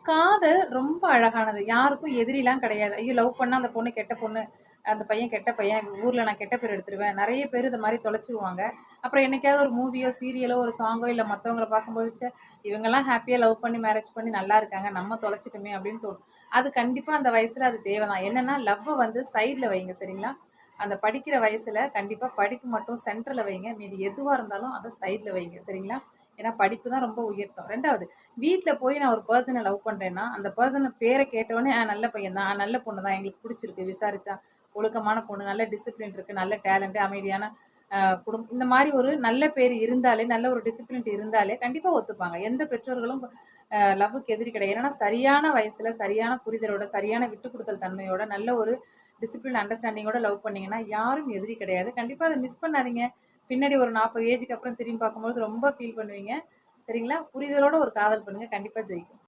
காதல் ரொம்ப அழகானது. யாருக்கும் எதிரிலாம் கிடையாது. ஐயோ! லவ் பண்ணா அந்த பொண்ணு கெட்ட பொண்ணு. அந்த பையன் கெட்ட பையன். ஊர்ல நான் கெட்ட பேர் எடுத்துருவேன். நெறைய பேர் இந்த மாரி தொலைச்சுருவாங்க. அப்புறம் என்னைக்காவது ஒரு மூவியோ, சீரியலோ, ஒரு சாங்கோ இல்ல மத்தவங்கள பார்க்கும்போது, ச்சே! இவங்கலாம் ஹேப்பியா லவ் பண்ணி, மேரேஜ் பண்ணி நல்லா இருக்காங்க. நம்ம தொலைச்சுட்டோமே அப்படின்னு தோணும். அது கண்டிப்பா அந்த வயசுல அது தேவ தான். என்னன்னா, லவ்வ வந்து சைட்ல வைங்க சரிங்களா? அந்த படிக்கிற வயசுல கண்டிப்பா படிப்பு மட்டும் சென்டர்ல வைங்க. மீதி எதுவா இருந்தாலும் அத சைட்ல வைங்க. சரிங்களா? ஏன்னா படிப்பு தான் ரொம்ப உயர்த்தம். 2வது வீட்ல போய் நான் ஒரு பெர்சன லவ் பண்றேன்னா, அந்த பெர்சன் பேர கேட்டவுனே, நல்ல பையன் தான், நல்ல பொண்ணு தான், எங்களுக்கு புடிச்சிருக்கு. விசாரிச்சா, ஒழுக்கமான பொண்ணு, நல்ல டிசிப்ளின் இருக்கு, நல்ல டேலண்ட், அமைதியான இந்த மாரி ஒரு நல்ல பேர் இருந்தாலே, நல்ல ஒரு டிசிப்ளின் இருந்தாலே கண்டிப்பா ஒத்துப்பாங்க. எந்த பெற்றோர்களும் லவ்வுக்கு எதிரி கிடையாது. ஏன்னா, சரியான வயசுல, சரியான புரிதலோட, சரியான விட்டுக் குடுத்தல் தன்மையோட, நல்ல ஒரு டிசிப்ளின் அண்டர்ஸ்டாண்டிங்கோட லவ் பண்ணீங்கன்னா, யாரும் எதிரி கிடையாது. கண்டிப்பா அத மிஸ் பண்ணாதீங்க. பின்னாடி ஒரு 40 ஏஜ்க்கு அப்புறம் திரும்பி பார்க்கும்போது ரொம்ப ஃபீல் பண்ணுவீங்க. சரிங்களா? புரிதலோட ஒரு காதல் பண்ணுங்க. கண்டிப்பா ஜெயிக்கும்.